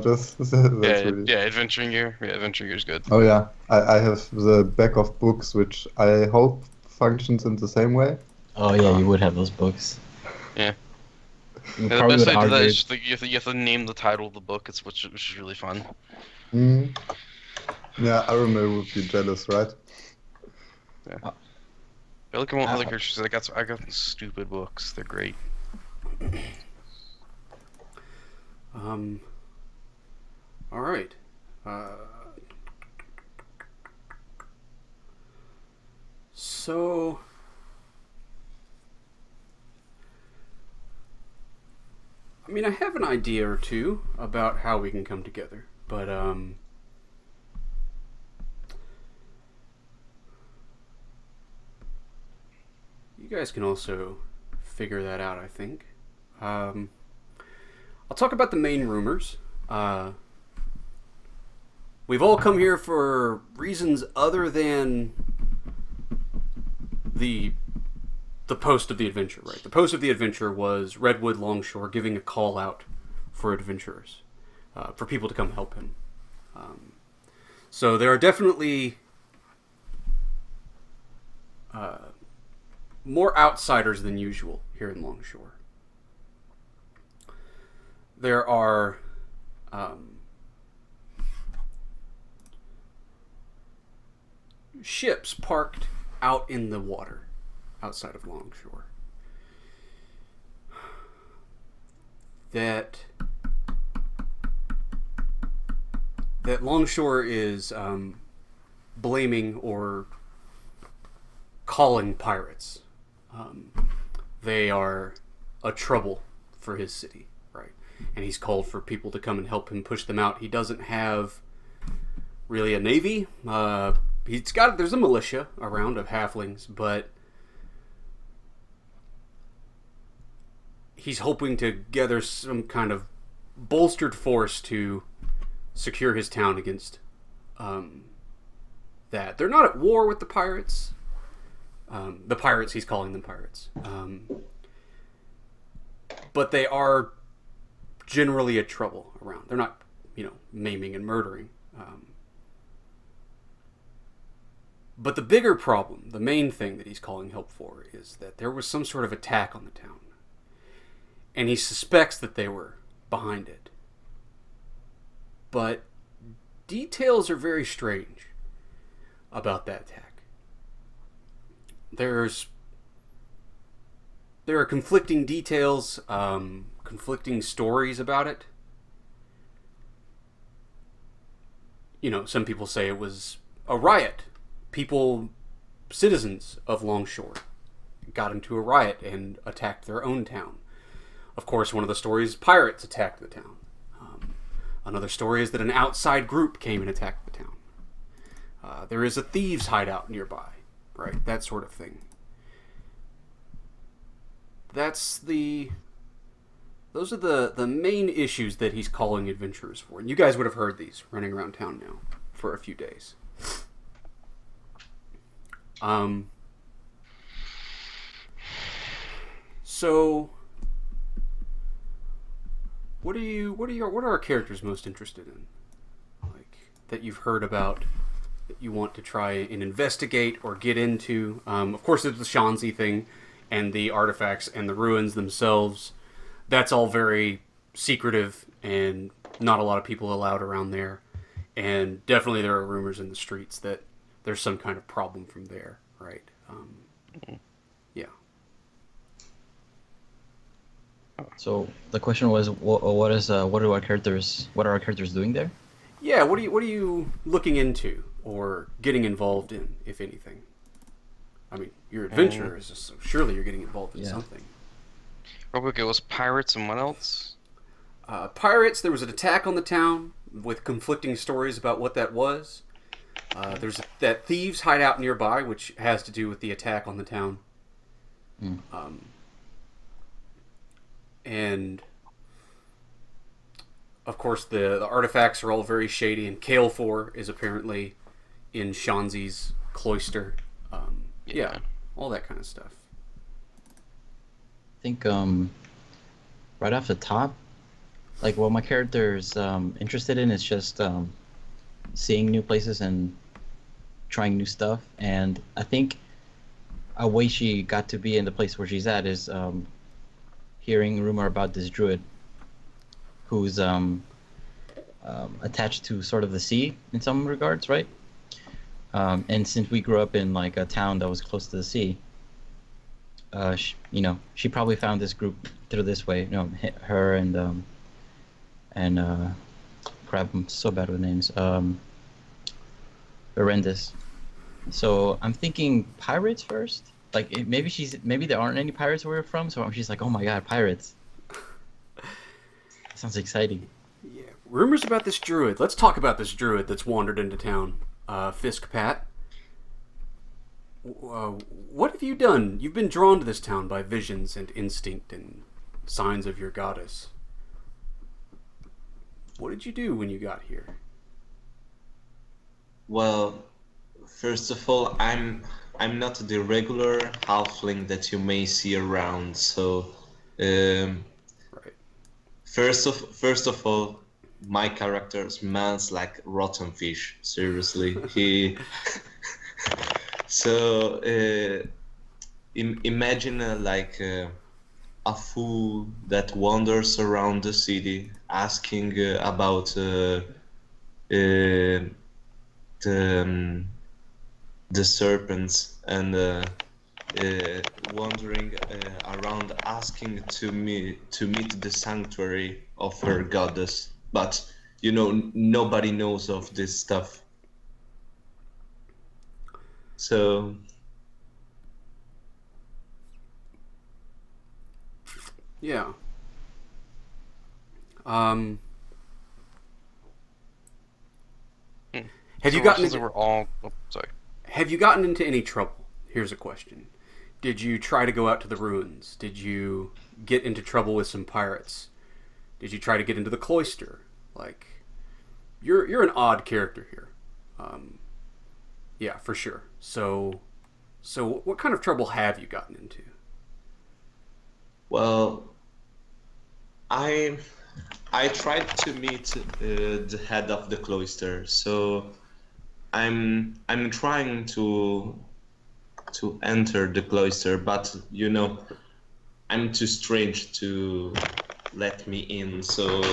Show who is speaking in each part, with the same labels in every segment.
Speaker 1: just that's
Speaker 2: Yeah,
Speaker 1: really.
Speaker 2: yeah, adventuring gear. Yeah, adventuring gear is good.
Speaker 1: Oh yeah, I have the back of books, which I hope functions in the same way.
Speaker 3: Oh yeah,
Speaker 2: Uh,
Speaker 3: you would have those books.
Speaker 2: yeah.
Speaker 3: You
Speaker 2: Yeah, the
Speaker 3: probably
Speaker 2: best
Speaker 3: would
Speaker 2: way to do that is
Speaker 3: argue.
Speaker 2: just like you have to name the title of the book. It's which is really fun.
Speaker 1: Mm. Yeah, Aramil would be jealous, right?
Speaker 2: Yeah.
Speaker 3: Uh,
Speaker 2: I look at one other
Speaker 3: uh,
Speaker 2: characters. I got some stupid books. They're great.
Speaker 4: Um, all right. Uh, so, I mean, I have an idea or two about how we can come together, but you guys can also figure that out, I think. Um, I'll talk about the main rumors. We've all come here for reasons other than the the post of the adventure, right? The post of the adventure was Redwood Longshore giving a call out for adventurers, for people to come help him. So there are definitely more outsiders than usual here in Longshore. There are ships parked out in the water outside of Longshore that Longshore is blaming or calling pirates. They are a trouble for his city, right? And he's called for people to come and help him push them out. He doesn't have really a navy. There's a militia around of halflings, but he's hoping to gather some kind of bolstered force to secure his town against that. They're not at war with the pirates. The pirates, he's calling them pirates. But they are generally a trouble around. They're not, maiming and murdering. But the bigger problem, the main thing that he's calling help for, is that there was some sort of attack on the town. And he suspects that they were behind it. But details are very strange about that attack. There are conflicting details, conflicting stories about it. Some people say it was a riot. Citizens of Longshore, got into a riot and attacked their own town. Of course, one of the stories, pirates attacked the town. Another story is that an outside group came and attacked the town. There is a thieves' hideout nearby, right? That sort of thing. Those are the main issues that he's calling adventurers for. And you guys would have heard these running around town now for a few days. So what are our characters most interested in? Like, that you've heard about, that you want to try and investigate or get into? Of course, there's the Shawnzy thing and the artifacts and the ruins themselves. That's all very secretive and not a lot of people allowed around there. And definitely there are rumors in the streets that there's some kind of problem from there, right? Yeah.
Speaker 3: So the question was, what are our characters doing there?
Speaker 4: Yeah, what are you looking into or getting involved in, if anything? I mean, you're adventurers, so surely you're getting involved in something.
Speaker 2: Real quick, it was pirates and what else?
Speaker 4: Pirates, there was an attack on the town with conflicting stories about what that was. There's that thieves' hideout nearby, which has to do with the attack on the town. And of course, the artifacts are all very shady, and Kalefor is apparently in Shawnzy's cloister. Yeah, all that kind of stuff.
Speaker 3: I think right off the top, like what my character's interested in is just seeing new places and trying new stuff. And I think a way she got to be in the place where she's at is hearing rumor about this druid who's attached to sort of the sea in some regards, right? And since we grew up in like a town that was close to the sea, she probably found this group through this way. Her and crap, I'm so bad with names. Horrendous. So I'm thinking pirates first. Like maybe there aren't any pirates where we're from, so she's like, oh my god, pirates. Sounds exciting.
Speaker 4: Yeah. Rumors about this druid. Let's talk about this druid that's wandered into town. Fisk Pat. What have you done? You've been drawn to this town by visions and instinct and signs of your goddess. What did you do when you got here?
Speaker 5: Well, first of all, I'm not the regular halfling that you may see around. So,
Speaker 4: Right.
Speaker 5: first of all, my character smells like rotten fish. Seriously, he. So, imagine a fool that wanders around the city asking about the the serpents and wandering around asking to meet the sanctuary of her goddess, but nobody knows of this stuff. So
Speaker 4: Yeah. Have you gotten into,
Speaker 2: We're all... Oh, sorry.
Speaker 4: have you gotten into any trouble? Here's a question. Did you try to go out to the ruins? Did you get into trouble with some pirates? Did you try to get into the cloister? Like, you're an odd character here. Yeah, for sure. So what kind of trouble have you gotten into?
Speaker 5: well, I tried to meet the head of the cloister, so I'm trying to enter the cloister, but I'm too strange to let me in, so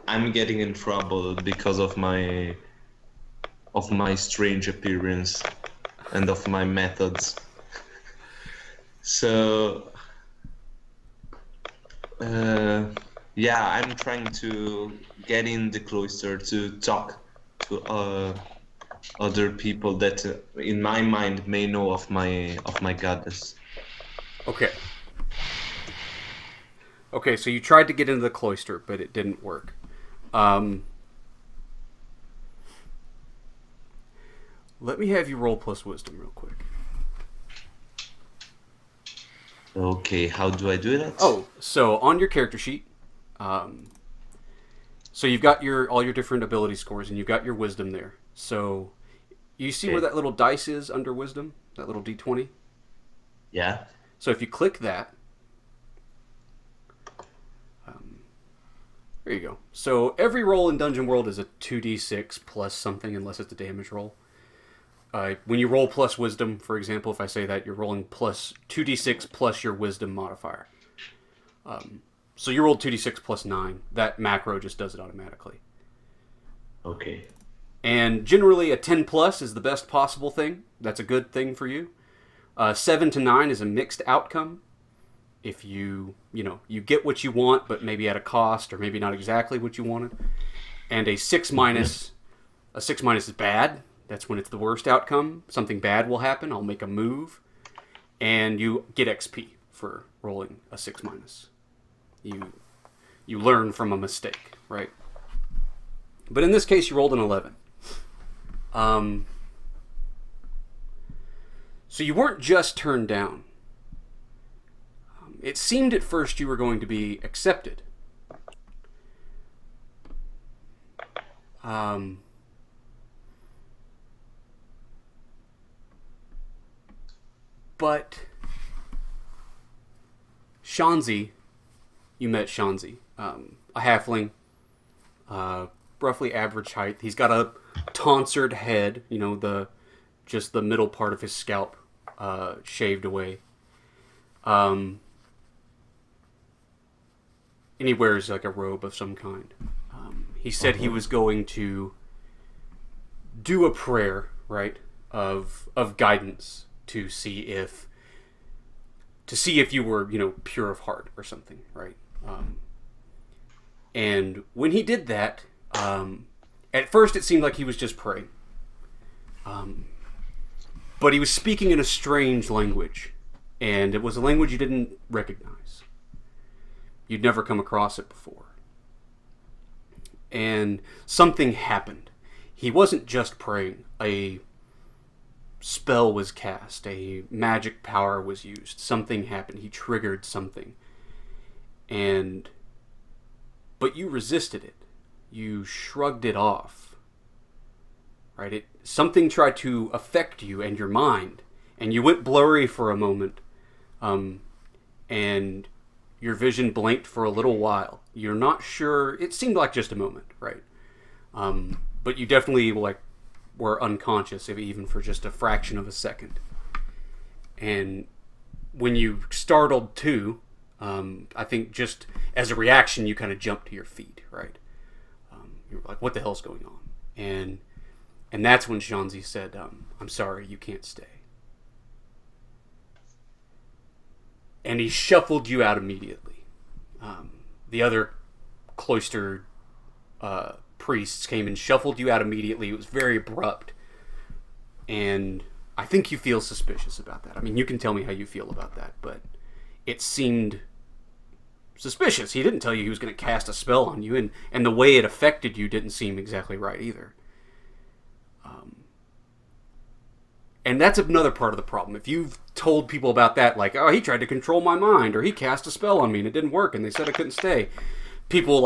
Speaker 5: I'm getting in trouble because of my strange appearance and of my methods. So yeah, I'm trying to get in the cloister to talk to other people that in my mind may know of my goddess.
Speaker 4: Okay. Okay, so you tried to get into the cloister, but it didn't work. Let me have you roll plus wisdom real quick.
Speaker 5: Okay, how do I do that?
Speaker 4: Oh, so on your character sheet, so you've got all your different ability scores, and you've got your wisdom there. So you see where
Speaker 5: Okay.
Speaker 4: that little dice is under wisdom, that little d20.
Speaker 5: Yeah.
Speaker 4: So if you click that, there you go. So every roll in Dungeon World is a 2d6 plus something, unless it's a damage roll. When you roll plus wisdom, for example, if I say that, you're rolling plus 2d6 plus your wisdom modifier. So you rolled 2d6 plus 9. That macro just does it automatically.
Speaker 5: Okay.
Speaker 4: And generally, a 10 plus is the best possible thing. That's a good thing for you. 7 to 9 is a mixed outcome. If you get what you want, but maybe at a cost, or maybe not exactly what you wanted. And a 6 minus is bad. That's when it's the worst outcome. Something bad will happen. I'll make a move, and you get XP for rolling a 6 minus. You learn from a mistake, right? But in this case, you rolled an 11. So you weren't just turned down. It seemed at first you were going to be accepted. But Shawnzy, you met Shawnzy. a halfling, roughly average height. He's got a tonsured head, just the middle part of his scalp shaved away. And he wears like a robe of some kind. He said he was going to do a prayer, right, of guidance to see if you were, pure of heart or something, right? And when he did that, at first it seemed like he was just praying. But he was speaking in a strange language, and it was a language you didn't recognize. You'd never come across it before. And something happened. He wasn't just praying. A spell was cast. A magic power was used. Something happened. He triggered something. But you resisted it. You shrugged it off. Right? Something tried to affect you and your mind. And you went blurry for a moment. And your vision blanked for a little while. You're not sure. It seemed like just a moment, right? But you definitely were unconscious, even for just a fraction of a second. And when you startled too, I think just as a reaction, you kind of jumped to your feet, right? You were like, "What the hell's going on?" And that's when Shawnzy said, "I'm sorry, you can't stay." And he shuffled you out immediately. The other cloistered priests came and shuffled you out immediately. It was very abrupt. And I think you feel suspicious about that. I mean, you can tell me how you feel about that, but it seemed suspicious. He didn't tell you he was going to cast a spell on you, and the way it affected you didn't seem exactly right either. And that's another part of the problem. If you've told people about that, like, "Oh, he tried to control my mind," or "He cast a spell on me and it didn't work and they said I couldn't stay," people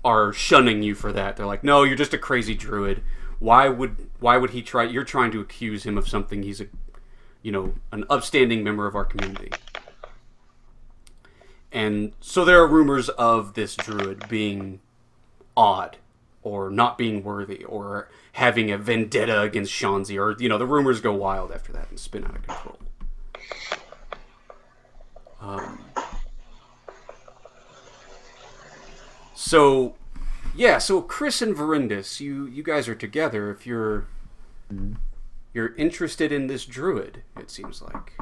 Speaker 4: are shunning you for that. They're like, "No, you're just a crazy druid. Why would he try? You're trying to accuse him of something. He's an upstanding member of our community." And so there are rumors of this druid being odd, or not being worthy, or having a vendetta against Shawnzy, or, the rumors go wild after that and spin out of control. So Chris and Verindus, you guys are together. If you're interested in this druid, it seems like.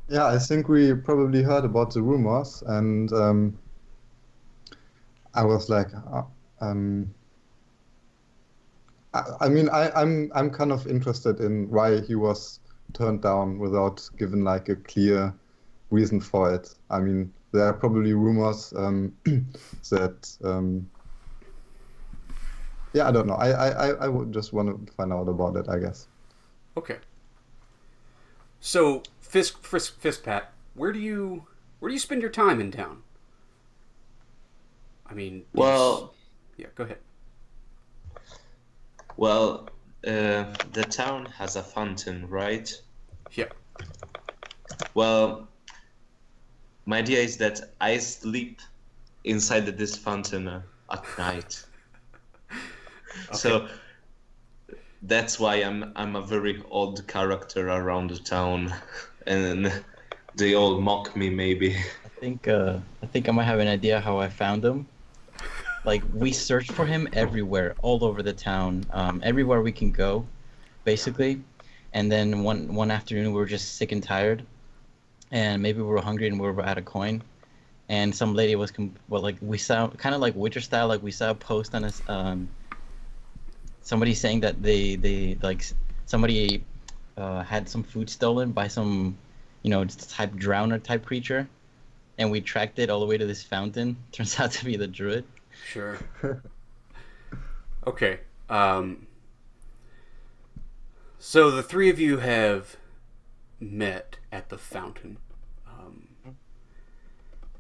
Speaker 1: Yeah, I think we probably heard about the rumors, and I was like, I'm kind of interested in why he was turned down without giving like a clear reason for it. I mean, there are probably rumors that I don't know. I would just want to find out about it, I guess.
Speaker 4: Okay. So Fiskpat, where do you spend your time in town? I mean,
Speaker 5: well,
Speaker 4: go ahead.
Speaker 5: Well, the town has a fountain, right?
Speaker 4: Yeah.
Speaker 5: Well, my idea is that I sleep inside this fountain at night. Okay. So that's why I'm a very odd character around the town, and they all mock me. Maybe.
Speaker 3: I think I might have an idea how I found him. Like, we searched for him everywhere, all over the town, everywhere we can go, basically. And then one afternoon, we were just sick and tired, and maybe we were hungry and we were out of coin. And some lady was, we saw, kind of like Witcher style, like we saw a post on us, somebody saying that they somebody had some food stolen by some, type drowner type creature. And we tracked it all the way to this fountain. Turns out to be the druid.
Speaker 4: Sure. Okay. So the three of you have met at the fountain.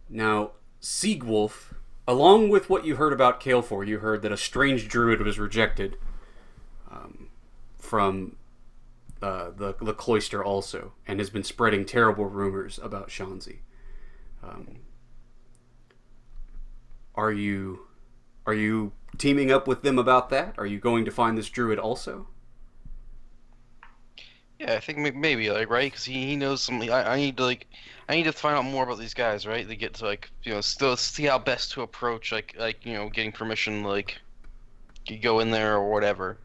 Speaker 4: Now, Siegwolf, along with what you heard about Kalefor, you heard that a strange druid was rejected from the cloister also, and has been spreading terrible rumors about Shawnzy. Are you teaming up with them about that? Are you going to find this druid also?
Speaker 2: Yeah, I think maybe like right because he knows something. I need to find out more about these guys, right? They get to like still see how best to approach getting permission you go in there or whatever.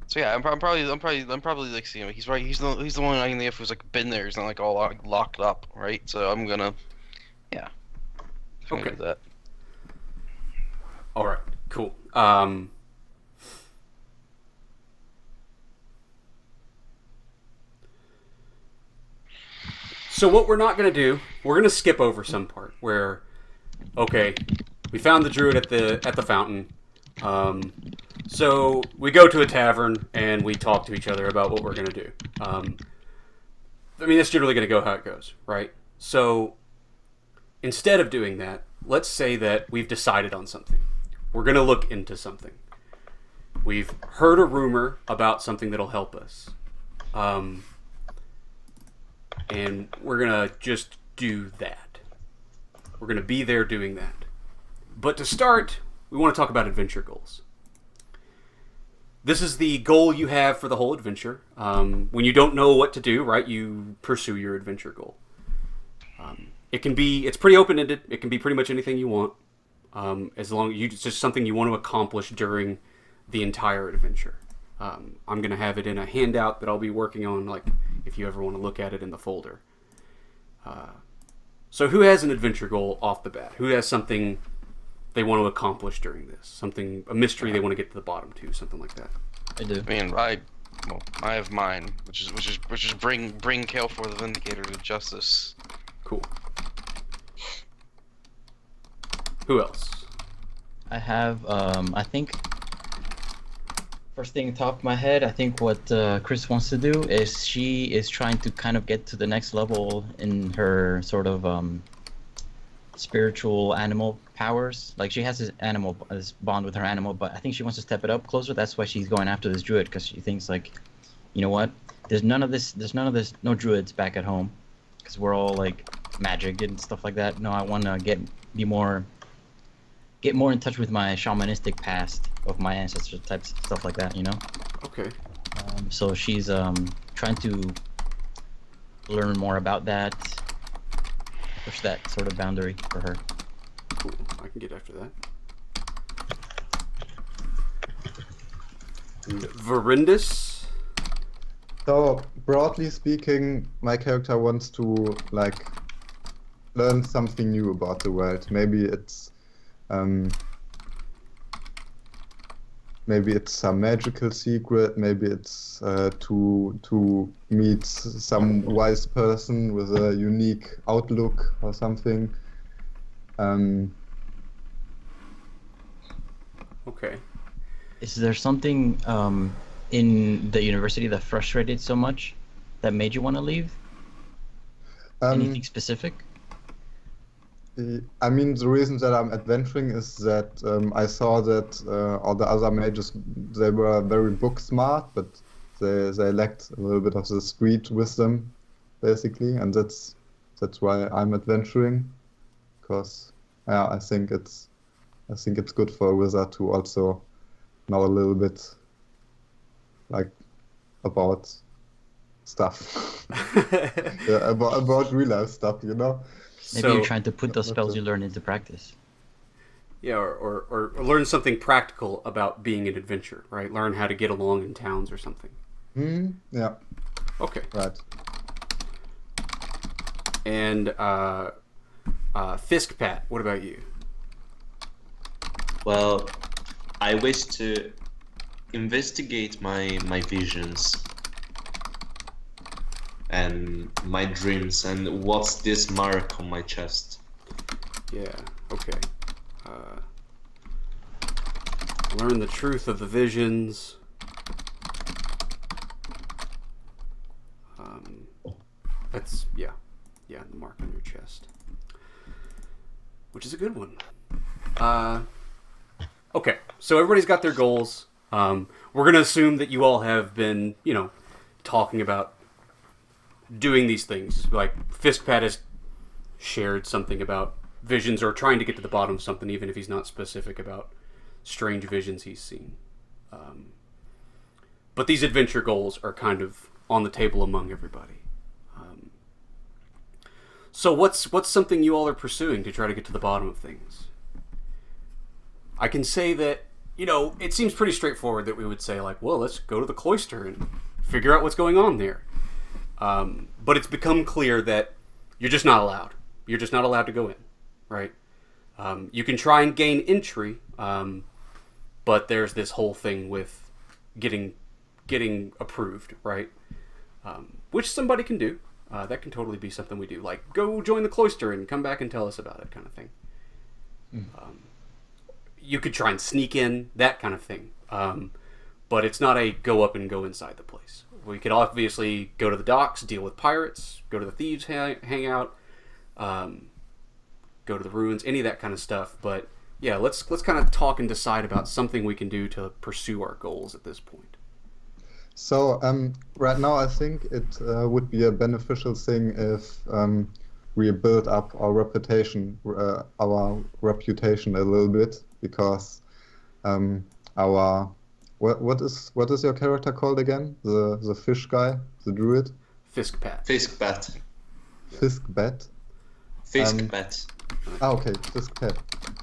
Speaker 2: So yeah, I'm probably like seeing him. He's right. He's the one I think who's like been there. He's not like all locked up, right? So I'm gonna
Speaker 4: Okay.
Speaker 2: do that.
Speaker 4: All right. Cool. So what we're not going to do, we're going to skip over some part where, okay, we found the druid at the fountain. So we go to a tavern and we talk to each other about what we're going to do. I mean, that's generally going to go how it goes, right? So instead of doing that, let's say that we've decided on something. We're going to look into something. We've heard a rumor about something that'll help us. And we're going to just do that. We're going to be there doing that. But to start, we want to talk about adventure goals. This is the goal you have for the whole adventure. When you don't know what to do, right, you pursue your adventure goal. It's pretty open-ended. It can be pretty much anything you want. As long as it's just something you want to accomplish during the entire adventure. I'm going to have it in a handout that I'll be working on, like, if you ever want to look at it in the folder. So who has an adventure goal off the bat? Who has something they want to accomplish during this? A mystery they want to get to the bottom to, something like that.
Speaker 3: I do.
Speaker 2: I have mine, which is bring Kalefor the Vindicator to justice.
Speaker 4: Cool. Who else?
Speaker 3: I have, I think, first thing top of my head, I think what Chris wants to do is she is trying to kind of get to the next level in her sort of spiritual animal powers. Like, she has this bond with her animal, but I think she wants to step it up closer. That's why she's going after this druid, because she thinks, like, you know what? There's no druids back at home, because we're all like magic and stuff like that. No, I want to get more in touch with my shamanistic past of my ancestors, types stuff like that, you know.
Speaker 4: Okay.
Speaker 3: So she's trying to learn more about that, push that sort of boundary for her.
Speaker 4: Cool. I can get after that. And Verindus.
Speaker 1: So, broadly speaking, my character wants to, like, learn something new about the world. Maybe it's some magical secret. Maybe it's to meet some wise person with a unique outlook or something.
Speaker 4: Okay.
Speaker 3: Is there something in the university that frustrated so much that made you want to leave? Anything specific?
Speaker 1: I mean, the reason that I'm adventuring is that I saw that all the other mages, they were very book smart, but they lacked a little bit of the street wisdom, basically, and that's why I'm adventuring, because I think it's good for a wizard to also know a little bit, like, about stuff, about real life stuff, you know.
Speaker 3: Maybe you're trying to put those spells you learn into practice.
Speaker 4: Yeah, or learn something practical about being an adventurer, right? Learn how to get along in towns or something.
Speaker 1: Yeah.
Speaker 4: Okay.
Speaker 1: Right.
Speaker 4: And Fiskpat, what about you?
Speaker 5: Well, I wish to investigate my visions and my dreams and what's this mark on my chest.
Speaker 4: Yeah, okay. Learn the truth of the visions. That's, yeah, the mark on your chest. Which is a good one. Okay, so everybody's got their goals. We're going to assume that you all have been, talking about doing these things. Like, Fiskpat has shared something about visions or trying to get to the bottom of something, even if he's not specific about strange visions he's seen. But these adventure goals are kind of on the table among everybody. So what's something you all are pursuing to try to get to the bottom of things? I can say that, it seems pretty straightforward that we would say, like, well, let's go to the cloister and figure out what's going on there. But it's become clear that you're just not allowed. You're just not allowed to go in, right? You can try and gain entry, but there's this whole thing with getting approved, right? Which somebody can do. That can totally be something we do. Like, go join the cloister and come back and tell us about it, kind of thing. You could try and sneak in, that kind of thing. But it's not a go up and go inside the place. We could obviously go to the docks, deal with pirates, go to the thieves' hangout, go to the ruins, any of that kind of stuff. But yeah, let's kind of talk and decide about something we can do to pursue our goals at this point.
Speaker 1: So right now I think it would be a beneficial thing if we build up our reputation a little bit, because what is your character called again? The fish guy, the druid?
Speaker 4: Fiskbat.
Speaker 5: Fiskbat.
Speaker 1: Fiskbat.
Speaker 5: Fiskbat.
Speaker 1: Okay, Fiskbat.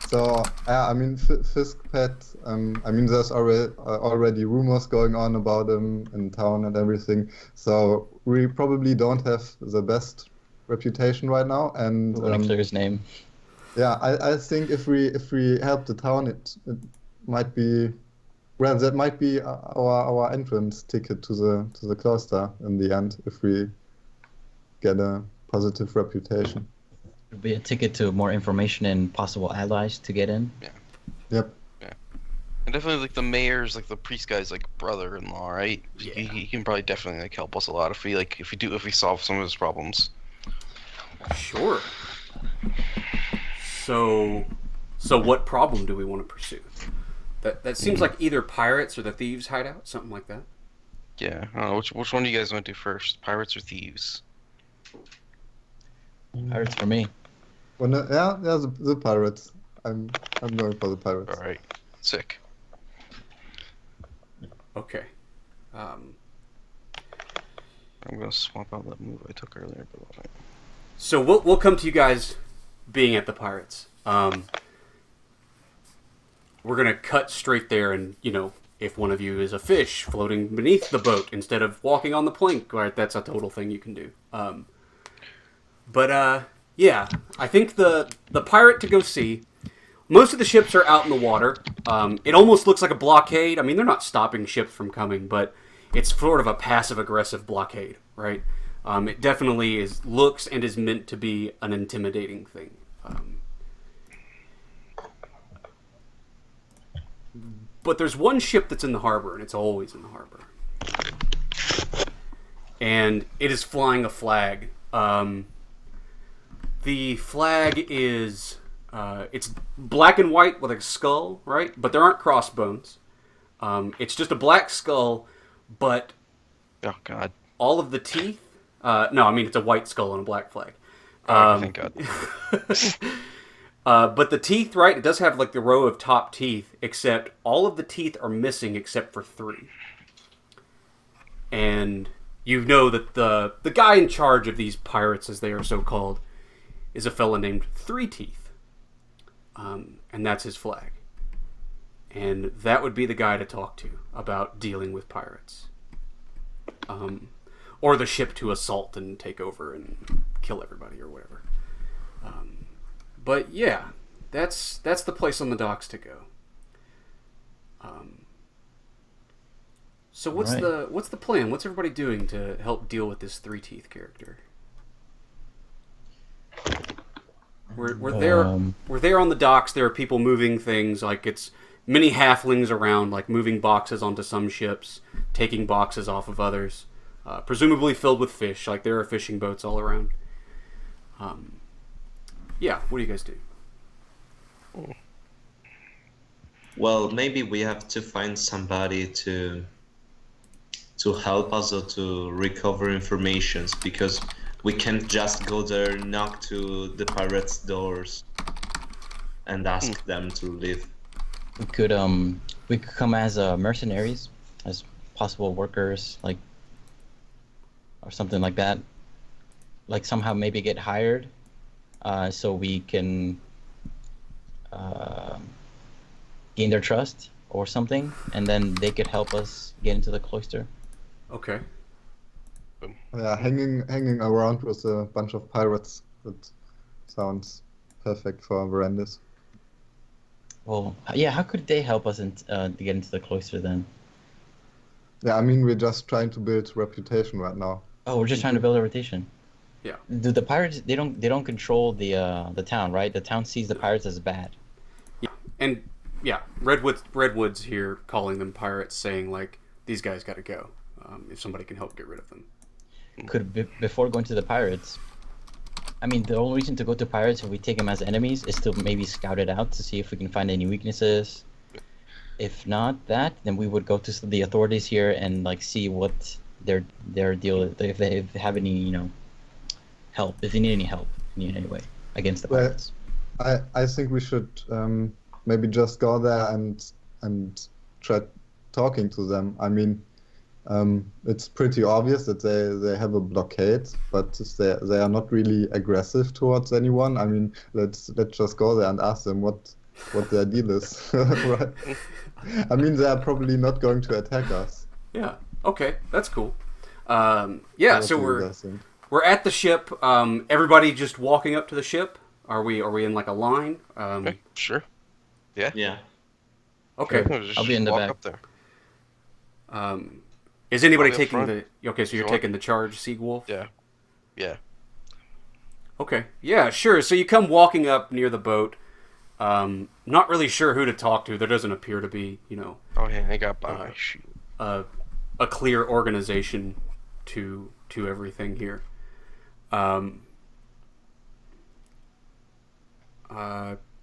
Speaker 1: So I mean Fiskbat. I mean there's already rumors going on about him in town and everything. So we probably don't have the best reputation right now. And
Speaker 3: We want to clear his name.
Speaker 1: yeah, I think if we help the town, it might be, well, that might be our entrance ticket to the cloister in the end, if we get a positive reputation.
Speaker 3: It'll be a ticket to more information and possible allies to get in.
Speaker 1: Yep.
Speaker 2: And definitely, like, the mayor's, like, the priest guy's, like, brother-in-law, right?
Speaker 4: Yeah.
Speaker 2: He can probably definitely, like, help us a lot if we solve some of his problems.
Speaker 4: Sure. So what problem do we want to pursue? That seems like either pirates or the thieves' hideout, something like that.
Speaker 2: Yeah, I don't know, which one do you guys want to do first? Pirates or thieves?
Speaker 3: Pirates for me.
Speaker 1: Well, no, yeah, the pirates. I'm going for the pirates.
Speaker 2: All right, sick.
Speaker 4: Okay.
Speaker 2: I'm gonna swap out that move I took earlier, but all right.
Speaker 4: So we'll come to you guys being at the pirates. We're gonna cut straight there, and if one of you is a fish floating beneath the boat instead of walking on the plank, right, that's a total thing you can do. Yeah, I think the pirate to go see. Most of the ships are out in the water. It almost looks like a blockade. I mean, they're not stopping ships from coming, but it's sort of a passive-aggressive blockade, right? It definitely looks and is meant to be an intimidating thing. But there's one ship that's in the harbor, and it's always in the harbor. And it is flying a flag. The flag is... it's black and white with a skull, right? But there aren't crossbones. It's just a black skull, but...
Speaker 2: Oh, God.
Speaker 4: All of the teeth... no, I mean, it's a white skull on a black flag.
Speaker 2: Thank God.
Speaker 4: But the teeth, right, it does have like the row of top teeth, except all of the teeth are missing except for 3. And you know that the guy in charge of these pirates, as they are so called, is a fella named Three Teeth. And that's his flag. And that would be the guy to talk to about dealing with pirates. Or the ship to assault and take over and kill everybody or whatever. But yeah, that's the place on the docks to go. So what's the plan? What's everybody doing to help deal with this Three Teeth character? We're there on the docks. There are people moving things, like it's many halflings around, like moving boxes onto some ships, taking boxes off of others, presumably filled with fish. Like there are fishing boats all around. Yeah, what do you guys do?
Speaker 5: Well, maybe we have to find somebody to help us or to recover informations, because we can't just go there and knock to the pirates' doors. and ask them to leave.
Speaker 3: We could come as mercenaries, as possible workers, like, or something like that. Like somehow maybe get hired, so we can gain their trust or something, and then they could help us get into the cloister.
Speaker 4: Okay.
Speaker 1: Yeah, hanging around with a bunch of pirates. That sounds perfect for Verandis.
Speaker 3: Well, yeah, how could they help us to get into the cloister then?
Speaker 1: Yeah, I mean, we're just trying to build reputation right now.
Speaker 3: Oh, we're just trying to build a reputation.
Speaker 4: Yeah.
Speaker 3: Do the pirates? They don't control the town, right? The town sees the pirates as bad.
Speaker 4: Yeah. And yeah, Redwood's here calling them pirates, saying like these guys got to go. If somebody can help get rid of them.
Speaker 3: Before going to the pirates, I mean, the only reason to go to pirates if we take them as enemies is to maybe scout it out to see if we can find any weaknesses. If not that, then we would go to the authorities here and like see what their deal is, if they have any help, if they need any help in any way against the pirates.
Speaker 1: I think we should maybe just go there and try talking to them. I mean, it's pretty obvious that they have a blockade, but they are not really aggressive towards anyone. I mean, let's just go there and ask them what their deal is. Right? I mean, they are probably not going to attack us.
Speaker 4: Yeah. Okay, that's cool. Yeah. So we're at the ship. Everybody just walking up to the ship. Are we in like a line?
Speaker 2: Okay, sure. Yeah.
Speaker 5: Yeah.
Speaker 4: Okay.
Speaker 3: I'll be in the back.
Speaker 2: Up there.
Speaker 4: Is anybody
Speaker 2: I'll be up
Speaker 4: taking
Speaker 2: front.
Speaker 4: Okay, so you're
Speaker 2: Sure.
Speaker 4: taking the charge, Seagwolf?
Speaker 2: Yeah. Yeah.
Speaker 4: Okay. Yeah, sure. So you come walking up near the boat. Not really sure who to talk to. There doesn't appear to be,
Speaker 2: Oh yeah, I got by. Shoot.
Speaker 4: a clear organization to everything here.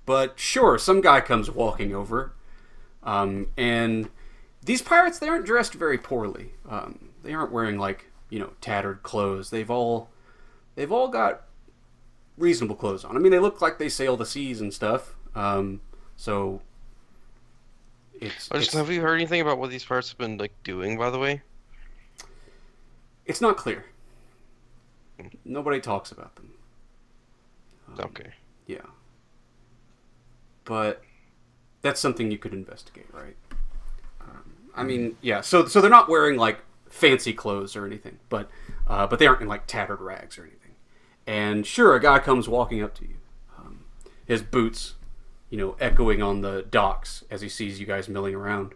Speaker 4: But sure, some guy comes walking over, and these pirates, they aren't dressed very poorly. They aren't wearing like tattered clothes. They've all got reasonable clothes on. I mean, they look like they sail the seas and stuff. So
Speaker 2: Have you heard anything about what these pirates have been like doing? By the way,
Speaker 4: it's not clear. Nobody talks about them.
Speaker 2: okay.
Speaker 4: Yeah. But that's something you could investigate, right? I mean, yeah. So they're not wearing like fancy clothes or anything, but they aren't in like tattered rags or anything. And sure, a guy comes walking up to you, his boots, echoing on the docks as he sees you guys milling around.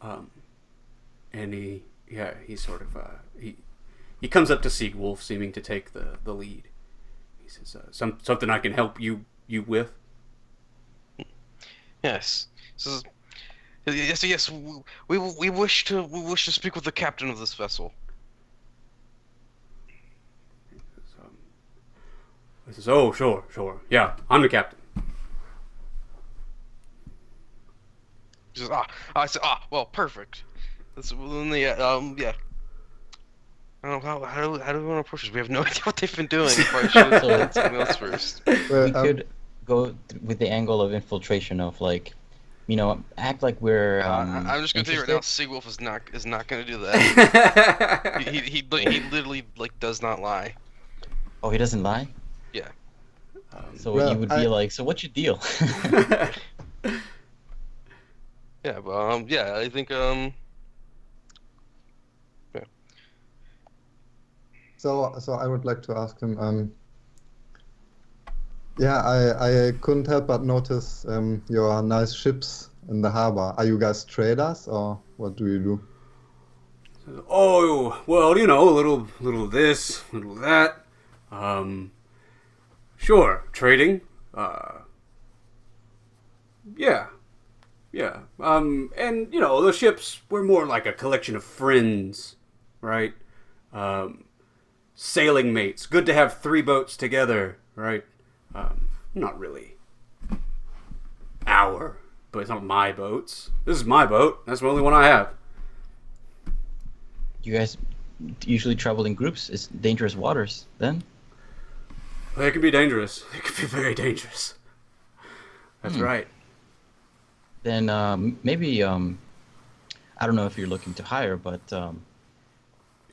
Speaker 4: And he sort of he comes up to Seagwolf, seeming to take the lead. He says, "Something I can help you with."
Speaker 2: Yes. Yes. We wish to speak with the captain of this vessel.
Speaker 4: He says, "Oh, sure. Yeah, I'm the captain."
Speaker 2: He says, I said, well, perfect. Yeah. I don't know how do we want to approach this? We have no idea what they've been doing. We probably should have done something else first.
Speaker 3: We could go with the angle of infiltration of like, act like we're.
Speaker 2: I'm just gonna tell you right now, Seagwolf is not gonna do that. he literally like does not lie.
Speaker 3: Oh, he doesn't lie?
Speaker 2: Yeah.
Speaker 3: So he would be like, so what's your deal?
Speaker 2: Yeah, but yeah, I think yeah.
Speaker 1: So I would like to ask him. Yeah, I couldn't help but notice your nice ships in the harbor. Are you guys traders or what do you do?
Speaker 4: Oh, well, a little this, little that. Sure, trading. Yeah. And the ships were more like a collection of friends, right? Sailing mates. Good to have 3 boats together, right? Not really but it's not my boats. This is my boat. That's the only one I have.
Speaker 3: You guys usually travel in groups? It's dangerous waters, then?
Speaker 4: They can be dangerous. They can be very dangerous. That's right.
Speaker 3: Then maybe I don't know if you're looking to hire, but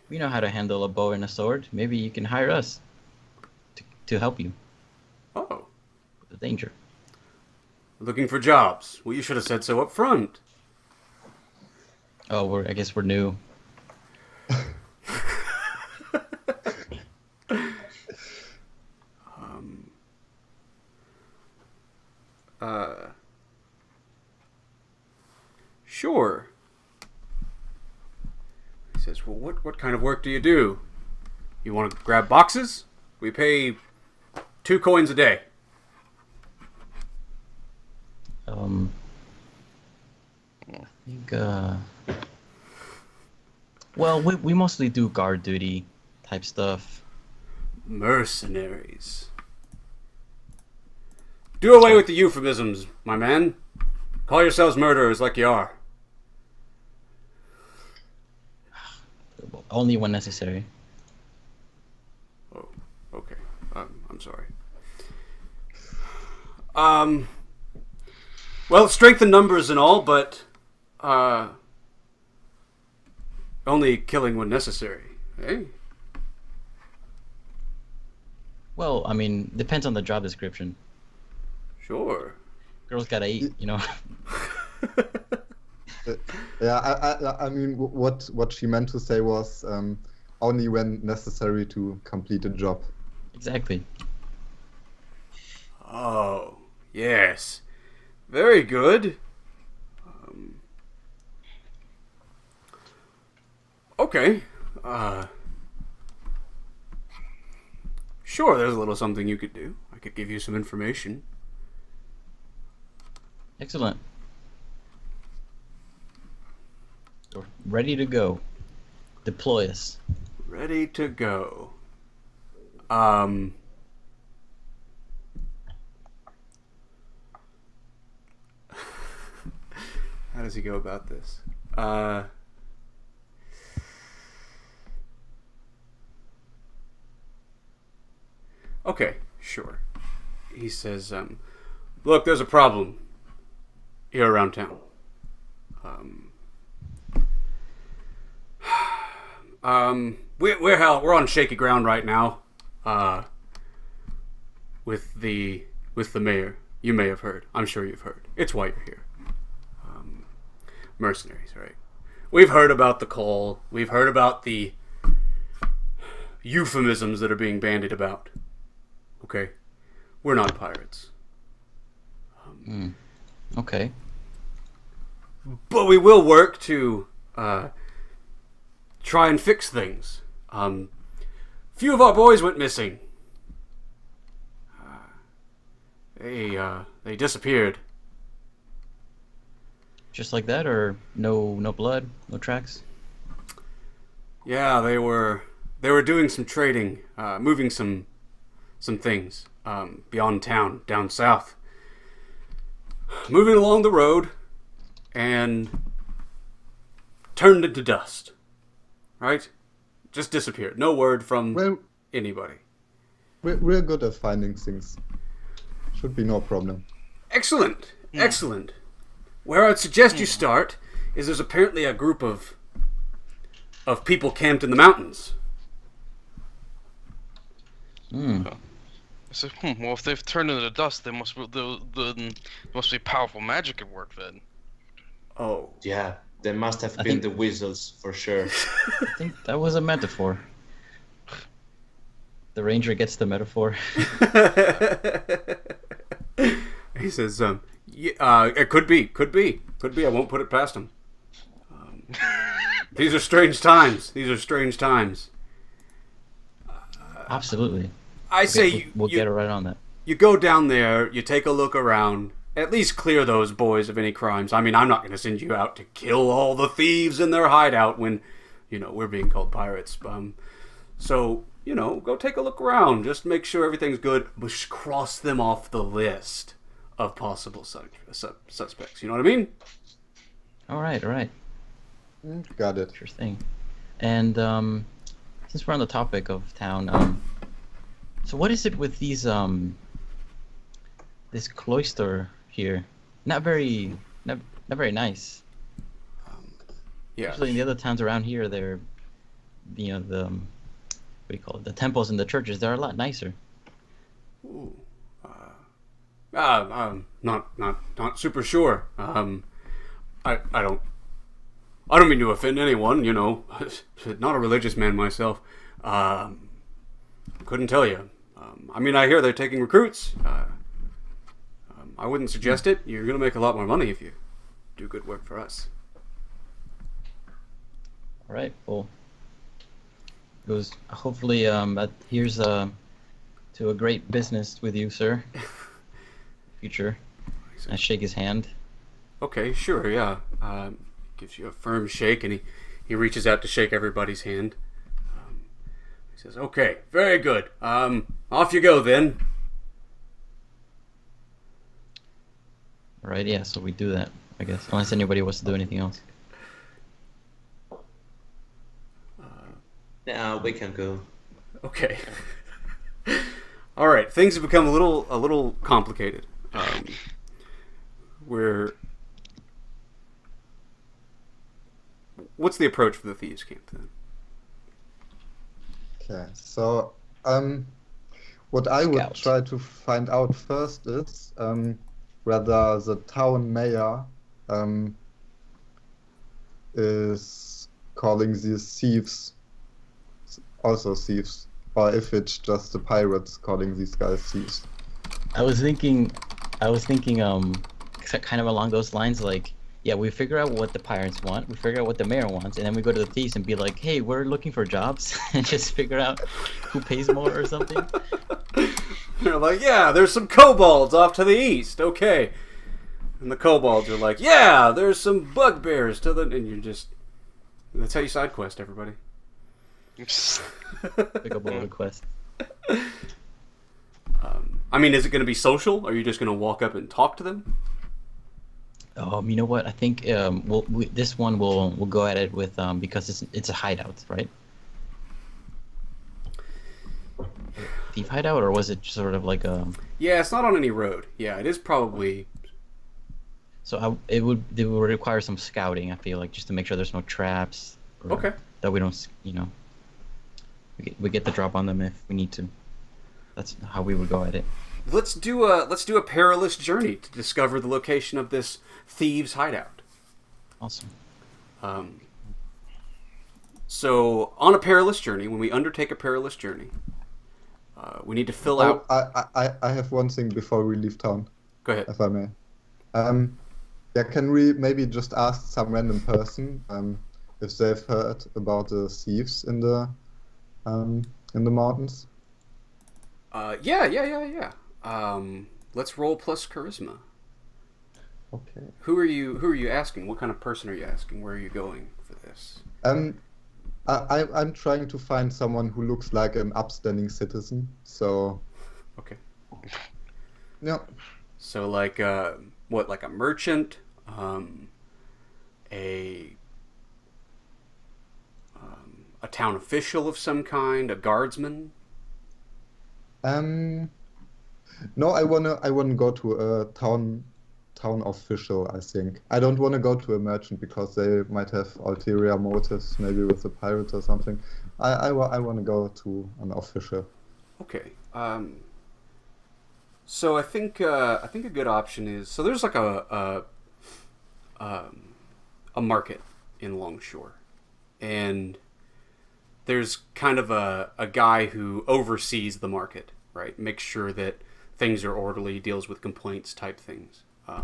Speaker 3: we know how to handle a bow and a sword. Maybe you can hire us to help you
Speaker 4: Oh,
Speaker 3: with the danger.
Speaker 4: looking for jobs. Well, you should have said so up front.
Speaker 3: Oh, I guess we're new.
Speaker 4: Sure. He says, well, what kind of work do you do? You want to grab boxes? We pay 2 coins a day.
Speaker 3: I think, well, we mostly do guard duty type stuff.
Speaker 4: Mercenaries. Do away with the euphemisms, my man. Call yourselves murderers like you are.
Speaker 3: Only when necessary.
Speaker 4: Oh, okay. I'm sorry. Well, strength in numbers and all, but only killing when necessary. Eh?
Speaker 3: Well, I mean, depends on the job description.
Speaker 4: Sure.
Speaker 3: Girls gotta eat, you know.
Speaker 1: Yeah, I mean, what she meant to say was only when necessary to complete a job.
Speaker 3: Exactly.
Speaker 4: Oh, yes. Very good. Okay. Sure, there's a little something you could do. I could give you some information.
Speaker 3: Excellent. We're ready to go. Deploy us.
Speaker 4: Ready to go. How does he go about this? Okay, sure. He says, look, there's a problem here around town. We're on shaky ground right now. With the mayor. You may have heard. I'm sure you've heard. It's why you're here. Mercenaries, right? We've heard about the call. We've heard about the euphemisms that are being bandied about. Okay? We're not pirates.
Speaker 3: Okay.
Speaker 4: But we will work to try and fix things. Few of our boys went missing. They disappeared.
Speaker 3: Just like that, or no blood, no tracks?
Speaker 4: Yeah, they were doing some trading, moving some things beyond town, down south. Moving along the road, and turned into dust. Right? Just disappeared. No word from anybody.
Speaker 1: We're good at finding things. Should be no problem.
Speaker 4: Excellent. Excellent. Where I'd suggest you start is there's apparently a group of people camped in the mountains.
Speaker 2: So, well, if they've turned into dust, there must be powerful magic at work then.
Speaker 4: Oh.
Speaker 5: Yeah, they must have been the weasels for sure.
Speaker 3: I think that was a metaphor. The ranger gets the metaphor.
Speaker 4: He says, it could be. I won't put it past him. These are strange times.
Speaker 3: Absolutely.
Speaker 4: I say
Speaker 3: we'll get it right on that.
Speaker 4: You go down there, you take a look around, at least clear those boys of any crimes. I mean, I'm not going to send you out to kill all the thieves in their hideout when, we're being called pirates. So, go take a look around. Just make sure everything's good. But cross them off the list of possible suspects. You know what I mean?
Speaker 3: All right.
Speaker 1: Got it.
Speaker 3: Sure thing. And since we're on the topic of town, so what is it with these this cloister here. Not very, not very nice.
Speaker 4: Yeah.
Speaker 3: Actually, in the other towns around here, they're, the what do you call it? The temples and the churches, they're a lot nicer.
Speaker 4: Ooh. Not super sure. I don't mean to offend anyone, not a religious man myself. Couldn't tell you. I mean, I hear they're taking recruits. I wouldn't suggest it. You're going to make a lot more money if you do good work for us.
Speaker 3: All right. Well, it was hopefully here's to a great business with you, sir. Future. I shake his hand.
Speaker 4: Okay, sure, yeah. Gives you a firm shake, and he reaches out to shake everybody's hand. He says, "Okay, very good. Off you go then."
Speaker 3: All right. Yeah. So we do that, I guess, unless anybody wants to do anything else.
Speaker 5: Yeah, we can go.
Speaker 4: Okay. All right. Things have become a little complicated. What's the approach for the thieves' camp then?
Speaker 1: Okay, so what I would try to find out first is whether the town mayor is calling these thieves also thieves, or if it's just the pirates calling these guys thieves.
Speaker 3: I was thinking, kind of along those lines, like, yeah, we figure out what the pirates want, we figure out what the mayor wants, and then we go to the thieves and be like, hey, we're looking for jobs, and just figure out who pays more or something.
Speaker 4: They're like, yeah, there's some kobolds off to the east, okay. And the kobolds are like, yeah, there's some bugbears to the... And you're just... That's how you side quest, everybody.
Speaker 3: Pick up a little quest.
Speaker 4: I mean, is it going to be social? Are you just going to walk up and talk to them?
Speaker 3: You know what? I think this one we'll go at it with because it's a hideout, right? Thief hideout, or was it sort of like a?
Speaker 4: Yeah, it's not on any road. Yeah, it is probably.
Speaker 3: So it would require some scouting. I feel like, just to make sure there's no traps.
Speaker 4: Okay.
Speaker 3: That we don't, we get the drop on them if we need to. That's how we would go at it.
Speaker 4: Let's do a perilous journey to discover the location of this thieves' hideout.
Speaker 3: Awesome.
Speaker 4: So on a perilous journey, when we undertake a perilous journey, we need to fill out.
Speaker 1: I have one thing before we leave town.
Speaker 4: Go ahead.
Speaker 1: If I may. Yeah, can we maybe just ask some random person if they've heard about the thieves in the mountains?
Speaker 4: Yeah. Let's roll plus charisma.
Speaker 1: Okay.
Speaker 4: Who are you asking? What kind of person are you asking? Where are you going for this?
Speaker 1: I'm trying to find someone who looks like an upstanding citizen. So.
Speaker 4: Okay.
Speaker 1: Yeah.
Speaker 4: So like what? Like a merchant, a town official of some kind, a guardsman.
Speaker 1: No, I wanna go to a town official. I think I don't want to go to a merchant because they might have ulterior motives, maybe with the pirates or something. I want to go to an official.
Speaker 4: Okay. So I think a good option is, so there's like a market in Longshore, and there's kind of a guy who oversees the market, right? Makes sure that things are orderly, deals with complaints type things. I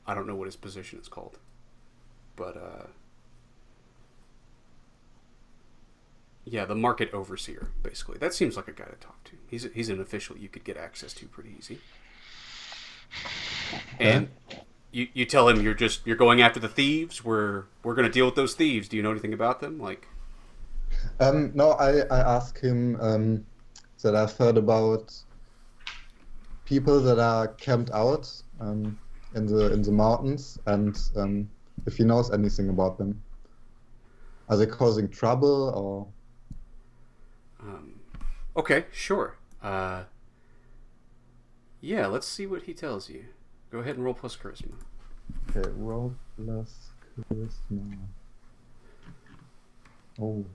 Speaker 4: don't know what his position is called, but the market overseer, basically. That seems like a guy to talk to. He's an official you could get access to pretty easy. And you tell him you're going after the thieves. We're going to deal with those thieves. Do you know anything about them? Like,
Speaker 1: no, I asked him that I've heard about people that are camped out in the mountains, and if he knows anything about them. Are they causing trouble or?
Speaker 4: Okay, sure. Yeah, let's see what he tells you. Go ahead and roll plus charisma.
Speaker 1: Okay, roll plus charisma. Oh.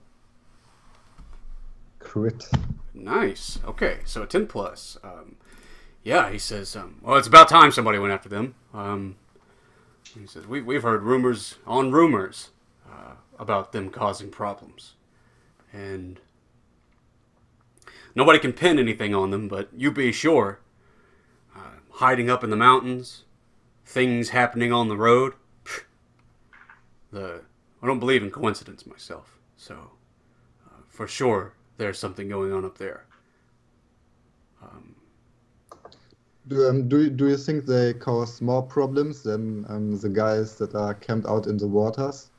Speaker 1: Crit.
Speaker 4: Nice. Okay, so a 10 plus. Yeah, he says, well, it's about time somebody went after them. He says, we've heard rumors on rumors about them causing problems. And nobody can pin anything on them, but you be sure. Hiding up in the mountains, things happening on the road. I don't believe in coincidence myself, so for sure there's something going on up there.
Speaker 1: Do you think they cause more problems than the guys that are camped out in the waters?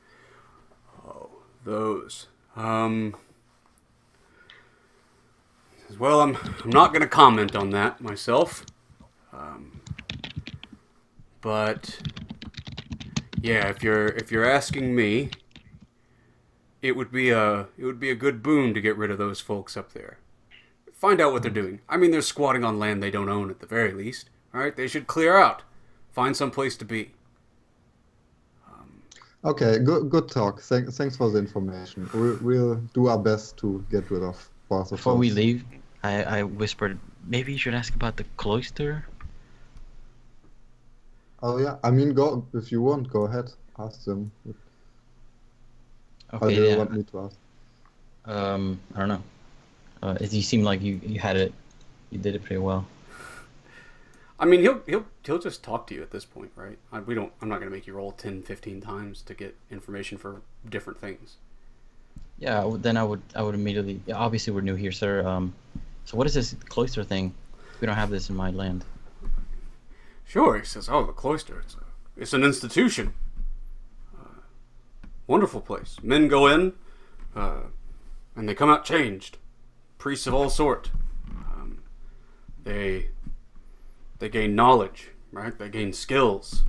Speaker 4: Oh, those. Well, I'm not going to comment on that myself. But yeah, if you're asking me, it would be a good boon to get rid of those folks up there. Find out what they're doing. I mean, they're squatting on land they don't own at the very least. All right, they should clear out, find some place to be.
Speaker 1: Okay, good talk. Thanks for the information. We'll do our best to get rid of both of
Speaker 3: Before we
Speaker 1: those.
Speaker 3: leave, I whispered, maybe you should ask about the cloister.
Speaker 1: Oh yeah, I mean, go if you want. Go ahead, ask them. Or do
Speaker 3: Okay,
Speaker 1: you
Speaker 3: yeah.
Speaker 1: want me to ask?
Speaker 3: I don't know. You seem like you had it. You did it pretty well.
Speaker 4: I mean, he'll just talk to you at this point, right? I'm not going to make you roll 10, 15 times to get information for different things.
Speaker 3: Yeah, then I would immediately. Yeah, obviously, we're new here, sir. So what is this cloister thing? We don't have this in my land.
Speaker 4: Sure, he says. Oh, the cloister. It's an institution. Wonderful place. Men go in, and they come out changed. Priests of all sort. They gain knowledge, right? They gain skills,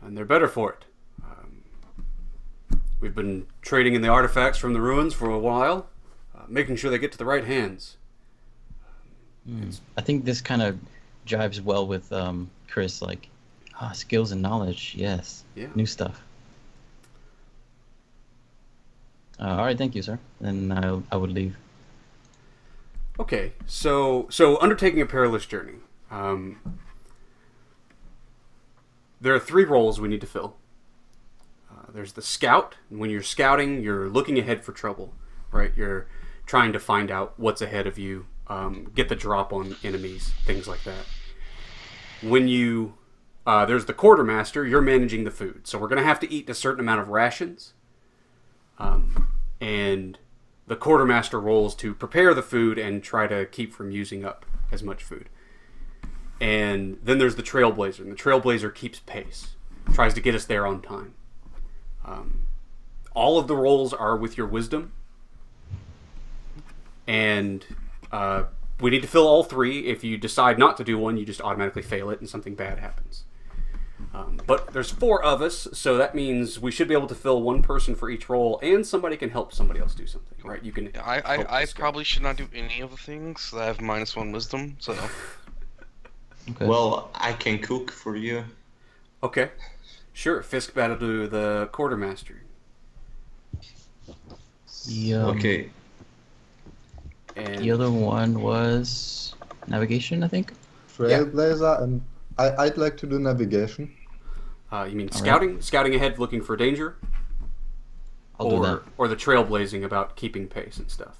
Speaker 4: and they're better for it. We've been trading in the artifacts from the ruins for a while, making sure they get to the right hands.
Speaker 3: I think this kind of jives well with Chris. Like, skills and knowledge. Yes.
Speaker 4: Yeah.
Speaker 3: New stuff. All right, thank you, sir. Then I would leave.
Speaker 4: Okay, so undertaking a perilous journey. There are 3 roles we need to fill. There's the scout. When you're scouting, you're looking ahead for trouble, right? You're trying to find out what's ahead of you, get the drop on enemies, things like that. When you there's the quartermaster. You're managing the food, so we're going to have to eat a certain amount of rations. And the quartermaster rolls to prepare the food and try to keep from using up as much food. And then there's the trailblazer, and the trailblazer keeps pace, tries to get us there on time. All of the rolls are with your wisdom, and we need to fill all 3. If you decide not to do one, you just automatically fail it and something bad happens. But there's 4 of us, so that means we should be able to fill 1 person for each role, and somebody can help somebody else do something, right? You can.
Speaker 2: I probably should not do any of the things. I have -1 wisdom, so.
Speaker 3: Okay.
Speaker 5: Well, I can cook for you.
Speaker 4: Okay, sure. Fisk battle to the quartermaster.
Speaker 5: Okay.
Speaker 4: And
Speaker 3: The other one was navigation, I think.
Speaker 1: Trailblazer, and I'd like to do navigation.
Speaker 4: you mean
Speaker 3: All
Speaker 4: scouting? Right. Scouting ahead, looking for danger,
Speaker 3: I'll do that.
Speaker 4: or the trailblazing about keeping pace and stuff.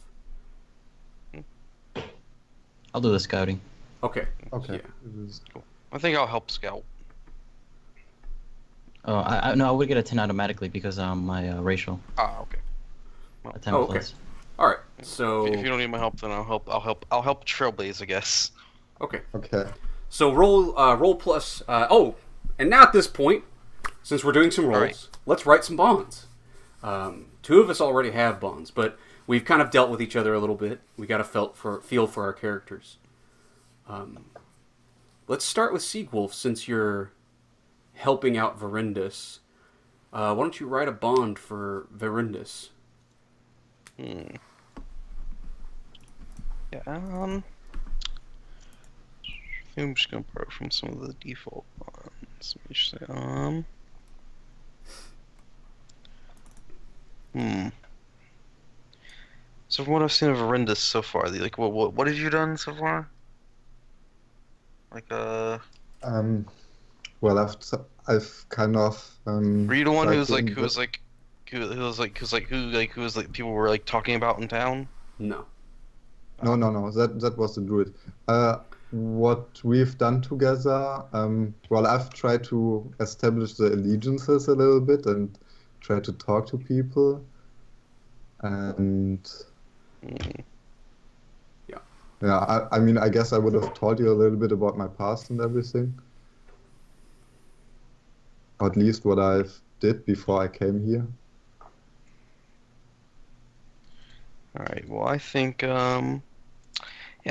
Speaker 3: I'll do the scouting.
Speaker 4: Okay.
Speaker 1: Okay.
Speaker 4: Yeah.
Speaker 2: Cool. I think I'll help scout.
Speaker 3: Oh, I would get a 10 automatically because my racial.
Speaker 2: Okay.
Speaker 3: A 10
Speaker 4: Oh, okay.
Speaker 3: plus.
Speaker 4: All right. So
Speaker 2: If you don't need my help, then I'll help trailblaze, I guess.
Speaker 4: okay.
Speaker 1: Okay.
Speaker 4: So roll plus. And now at this point, since we're doing some rolls,
Speaker 2: right.
Speaker 4: Let's write some bonds. 2 of us already have bonds, but we've kind of dealt with each other a little bit. We got a feel for our characters. Let's start with Seagwolf, since you're helping out Verindus. Why don't you write a bond for Verindus?
Speaker 2: Yeah. I'm just gonna borrow from some of the default ones. Let me just say, So from what I've seen of Arendis so far, like what have you done so far? Like
Speaker 1: Um, well, I've kind of
Speaker 2: were you the one
Speaker 1: tried
Speaker 2: who's
Speaker 1: to
Speaker 2: like
Speaker 1: invest.
Speaker 2: who was like people were like talking about in town?
Speaker 4: No.
Speaker 1: No. That was the druid. What we've done together, well, I've tried to establish the allegiances a little bit and try to talk to people. And
Speaker 2: Mm.
Speaker 1: yeah, I mean, I guess I would have told you a little bit about my past and everything, or at least what I've did before I came here.
Speaker 2: All right. Well, I think yeah.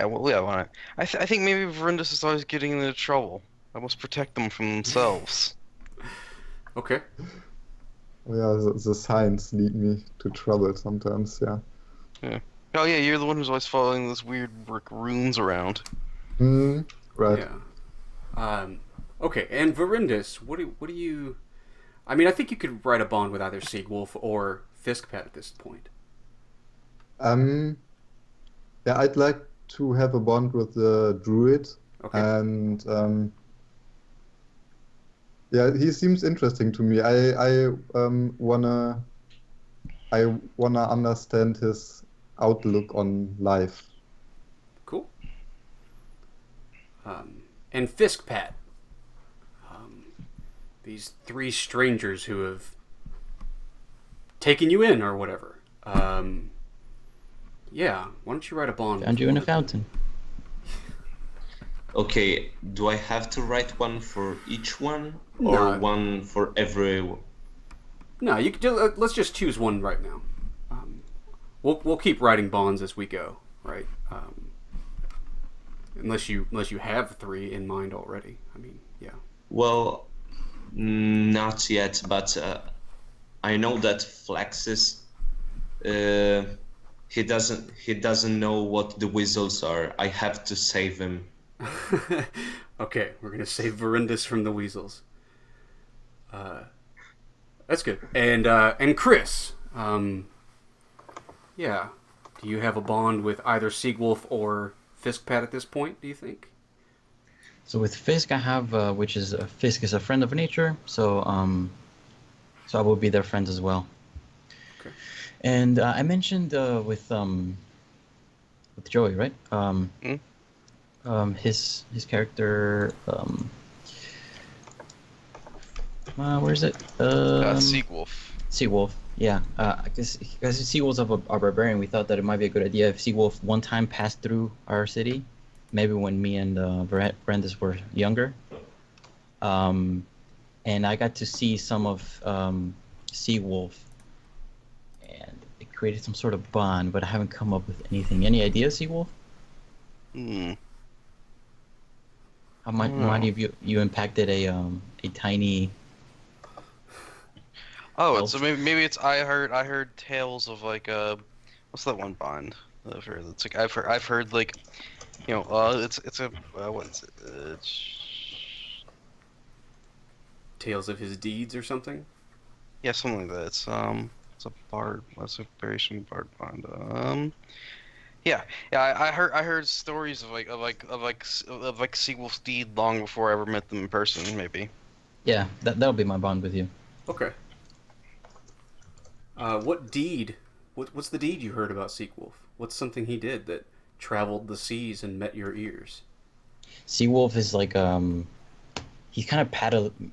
Speaker 2: Well, yeah. Why not? I think maybe Verindus is always getting into trouble. I must protect them from themselves.
Speaker 4: Okay.
Speaker 1: Yeah, the signs lead me to trouble sometimes. Yeah.
Speaker 2: Yeah. Oh yeah, you're the one who's always following those weird runes around.
Speaker 1: Right.
Speaker 4: Yeah. Okay, and Verindus, what do you... I mean, I think you could write a bond with either Siegwolf or Fiskpat at this point.
Speaker 1: Yeah, I'd like to have a bond with the druid,
Speaker 4: Okay.
Speaker 1: and yeah, he seems interesting to me. I wanna understand his outlook on life.
Speaker 4: Cool. And Fiskpat. These three strangers who have taken you in or whatever. Yeah, why don't you write a bond?
Speaker 3: Found you in a fountain.
Speaker 5: Okay, do I have to write one for each one, or
Speaker 4: No.
Speaker 5: one for every?
Speaker 4: No, you could let's just choose one right now. We'll keep writing bonds as we go, right? Unless you have three in mind already. I mean, yeah.
Speaker 5: Well, not yet, but I know that Flexus, he doesn't know what the weasels are. I have to save him.
Speaker 4: Okay, we're gonna save Verindus from the weasels. That's good. And Chris, yeah, do you have a bond with either Siegwolf or Fiskpat at this point? Do you think?
Speaker 3: So with Fisk, I have which is Fisk is a friend of nature, so I will be their friend as well.
Speaker 4: Okay.
Speaker 3: And I mentioned with Joey, right? His character. Where is it?
Speaker 2: Seawolf.
Speaker 3: Seawolf. Yeah. Because Seawolves are barbarian, we thought that it might be a good idea if Seawolf one time passed through our city, maybe when me and Brandis were younger. And I got to see some of Seawolf, and it created some sort of bond, but I haven't come up with anything. Any idea, Seawolf? How might have you impacted a tiny?
Speaker 2: Oh, so maybe it's I heard tales of like what's that one bond? I've heard it's like I've heard like it's a what is it?
Speaker 4: Tales of his deeds or something.
Speaker 2: Yeah, something like that. It's a bard. What's a variation of bard bond? Yeah. I heard stories of Seawolf's deed long before I ever met them in person. Maybe.
Speaker 3: Yeah, that'll be my bond with you.
Speaker 4: Okay. What deed? What's the deed you heard about Seawolf? What's something he did that traveled the seas and met your ears?
Speaker 3: Seawolf is like he's kind of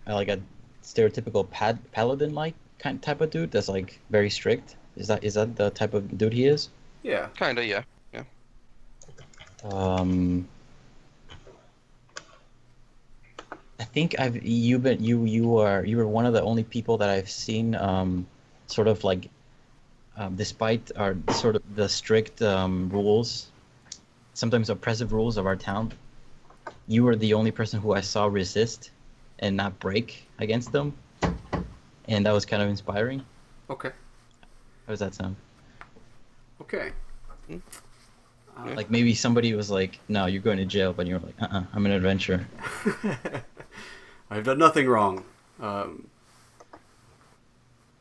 Speaker 3: like a stereotypical paladin-like type of dude that's like very strict. Is that the type of dude he is?
Speaker 4: Yeah.
Speaker 2: Kinda, yeah.
Speaker 3: I think you were one of the only people that I've seen sort of like despite our sort of the strict rules, sometimes oppressive rules of our town, you were the only person who I saw resist and not break against them, and that was kind of inspiring.
Speaker 4: Okay.
Speaker 3: How does that sound?
Speaker 4: Okay.
Speaker 3: Like maybe somebody was like, "No, you're going to jail," but you're like, I'm an adventurer."
Speaker 4: I've done nothing wrong.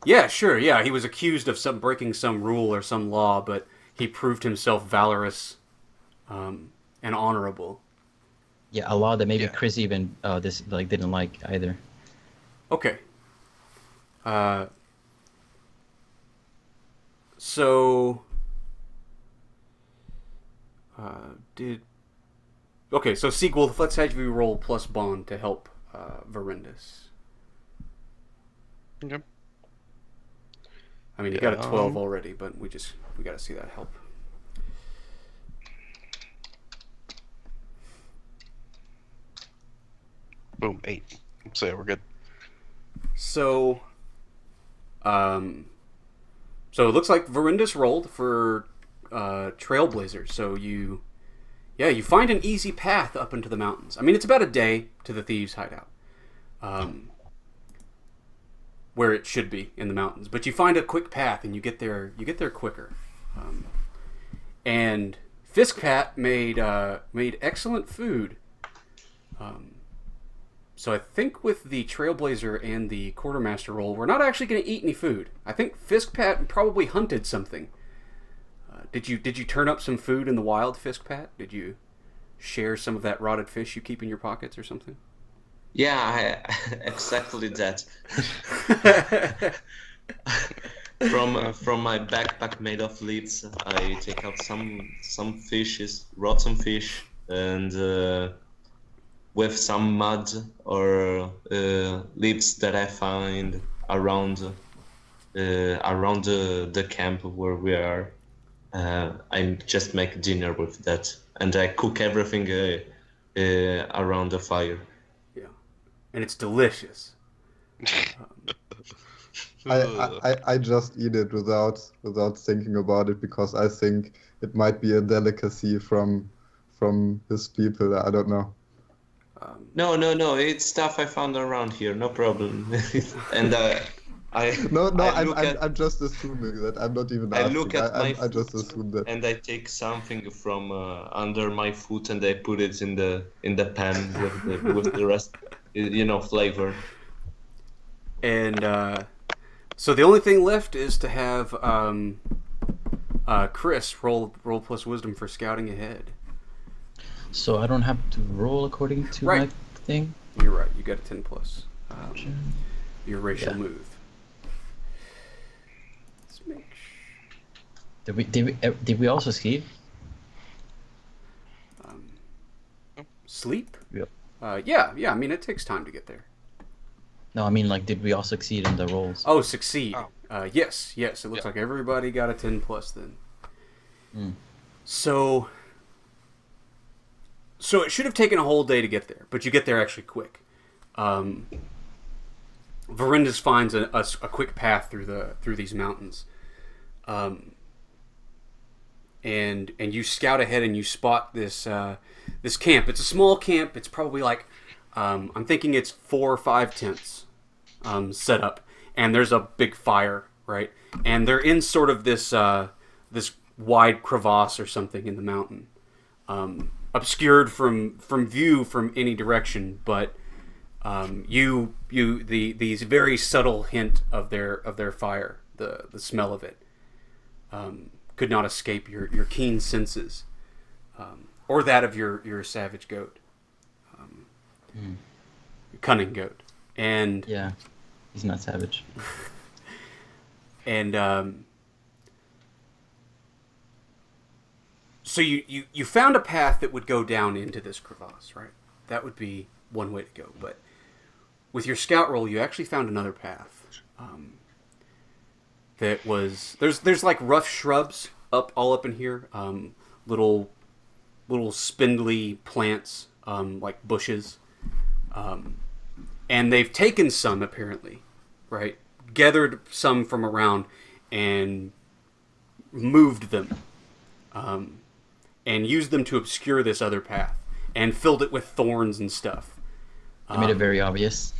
Speaker 4: Yeah, sure. Yeah, he was accused of breaking some rule or some law, but he proved himself valorous and honorable.
Speaker 3: Yeah, a law that maybe
Speaker 2: Yeah.
Speaker 3: Chris even didn't like either.
Speaker 4: Okay. So okay, so sequel, let's have you roll plus bond to help Verindus.
Speaker 2: Okay.
Speaker 4: I mean, you got a 12 already, but we got to see that help.
Speaker 2: Boom, 8. So yeah, we're good.
Speaker 4: So, so it looks like Verindus rolled for Trailblazer. So you find an easy path up into the mountains. I mean, it's about a day to the thieves' hideout, where it should be in the mountains. But you find a quick path, and you get there quicker. And Fiskpat made excellent food. So I think with the Trailblazer and the Quartermaster roll, we're not actually going to eat any food. I think Fiskpat probably hunted something. Did you turn up some food in the wild, Fiskpat? Did you share some of that rotted fish you keep in your pockets or something?
Speaker 5: Yeah, exactly that. From my backpack made of leaves, I take out some fishes, rotten fish, and with some mud or leaves that I find around the camp where we are. I just make dinner with that, and I cook everything around the fire.
Speaker 4: Yeah, and it's delicious.
Speaker 1: I just eat it without thinking about it because I think it might be a delicacy from his people. I don't know.
Speaker 5: No, it's stuff I found around here, no problem. And
Speaker 1: I'm just assuming that. I'm not even asking.
Speaker 5: I look at my
Speaker 1: I just
Speaker 5: food
Speaker 1: assume that.
Speaker 5: and I take something from under my foot and I put it in the pan with the rest, flavor.
Speaker 4: And so the only thing left is to have Chris roll plus wisdom for scouting ahead.
Speaker 3: So I don't have to roll according to
Speaker 4: Right.
Speaker 3: my thing.
Speaker 4: You're right. You got a 10 plus. Your racial
Speaker 3: Yeah.
Speaker 4: move. Let's make
Speaker 3: Did we also ski?
Speaker 4: sleep.
Speaker 3: Yep.
Speaker 4: Yeah. I mean, it takes time to get there.
Speaker 3: No, I mean did we all succeed in the rolls?
Speaker 4: Oh, succeed.
Speaker 2: Oh.
Speaker 4: Yes. It looks like everybody got a 10 plus then.
Speaker 3: Mm.
Speaker 4: So it should have taken a whole day to get there, but you get there actually quick. Verindus finds a quick path through these mountains, and you scout ahead and you spot this camp. It's a small camp. It's probably like I'm thinking it's 4 or 5 tents set up, and there's a big fire, right? And they're in sort of this wide crevasse or something in the mountain. Obscured from view from any direction, but these very subtle hint of their fire, the smell of it, could not escape your keen senses, or that of your savage goat, cunning goat, and
Speaker 3: Yeah, he's not savage.
Speaker 4: and so you found a path that would go down into this crevasse, right? That would be one way to go. But with your scout roll, you actually found another path. That was there's like rough shrubs all up in here, little spindly plants, like bushes, and they've taken some apparently, right? Gathered some from around and moved them. And used them to obscure this other path, and filled it with thorns and stuff.
Speaker 3: They made it very obvious.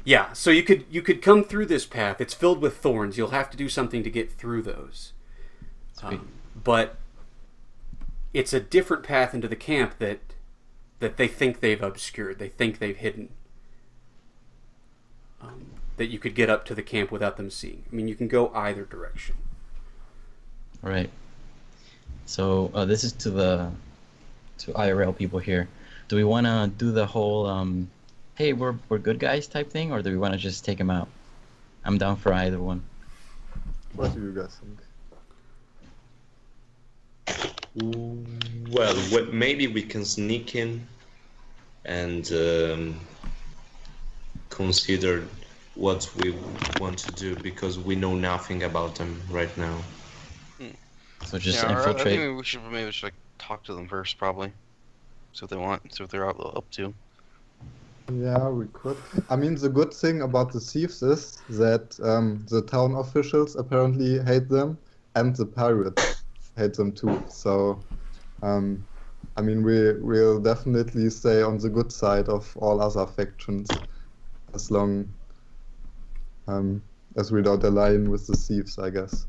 Speaker 4: Yeah, so you could come through this path. It's filled with thorns. You'll have to do something to get through those.
Speaker 3: Sweet.
Speaker 4: But it's a different path into the camp that they think they've obscured. They think they've hidden. That you could get up to the camp without them seeing. I mean, you can go either direction.
Speaker 3: Right. So this is to IRL people here. Do we want to do the whole hey, we're good guys type thing, or do we want to just take them out? I'm down for either one.
Speaker 1: What do you guys think?
Speaker 5: Well, maybe we can sneak in and consider what we want to do, because we know nothing about them right now.
Speaker 3: So just
Speaker 2: I
Speaker 3: infiltrate.
Speaker 2: think maybe we should like talk to them first, probably. See what they want. See what they're up to.
Speaker 1: Yeah, we could. I mean, the good thing about the thieves is that the town officials apparently hate them, and the pirates hate them too. So, I mean, we'll definitely stay on the good side of all other factions, as long as we don't align with the thieves, I guess.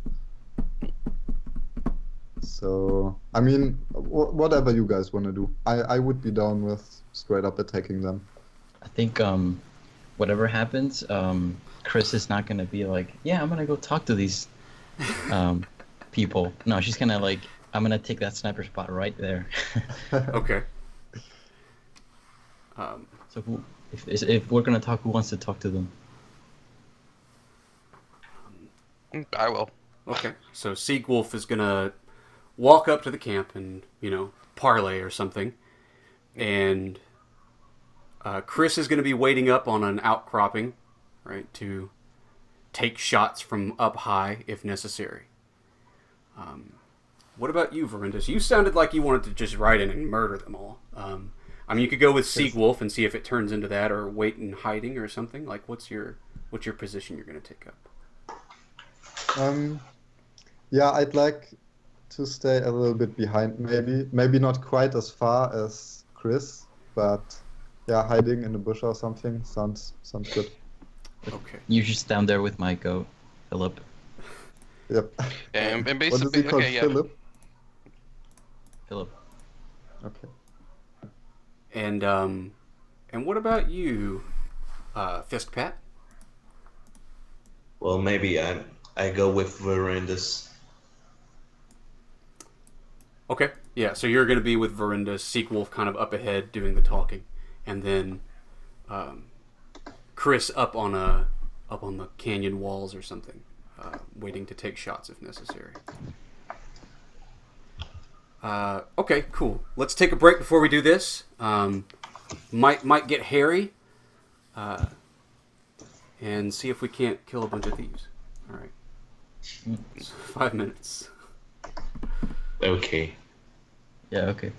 Speaker 1: So, I mean, whatever you guys want to do, I would be down with straight up attacking them.
Speaker 3: I think whatever happens, Chris is not gonna be like, yeah, I'm gonna go talk to these people. No, she's gonna like, I'm gonna take that sniper spot right there.
Speaker 4: Okay.
Speaker 3: So who, if we're gonna talk, who wants to talk to them?
Speaker 2: I will.
Speaker 4: Okay. So Seagwolf is gonna walk up to the camp and parlay or something, and Chris is gonna be waiting up on an outcropping, right, to take shots from up high if necessary. What about you, Verindus? You sounded like you wanted to just ride in and murder them all. I mean, you could go with Seagwolf and see if it turns into that, or wait in hiding or something. Like, what's your position you're going to take up?
Speaker 1: Yeah, I'd like to stay a little bit behind, maybe not quite as far as Chris, but yeah, hiding in a bush or something sounds good.
Speaker 4: Okay.
Speaker 3: You just down there with my goat, Philip.
Speaker 1: Yep.
Speaker 2: And
Speaker 1: What
Speaker 2: basically,
Speaker 1: is he called?
Speaker 2: okay, yeah.
Speaker 1: Philip?
Speaker 3: Philip.
Speaker 1: Okay.
Speaker 4: And what about you, Fistpat?
Speaker 5: Well, maybe I go with Verindus.
Speaker 4: Okay. Yeah. So you're going to be with Verindus, Seagwolf kind of up ahead doing the talking, and then Chris up on the canyon walls or something, waiting to take shots if necessary. Okay, cool. Let's take a break before we do this. Might get hairy, and see if we can't kill a bunch of thieves. All right. 5 minutes.
Speaker 5: Okay.
Speaker 3: Yeah, okay.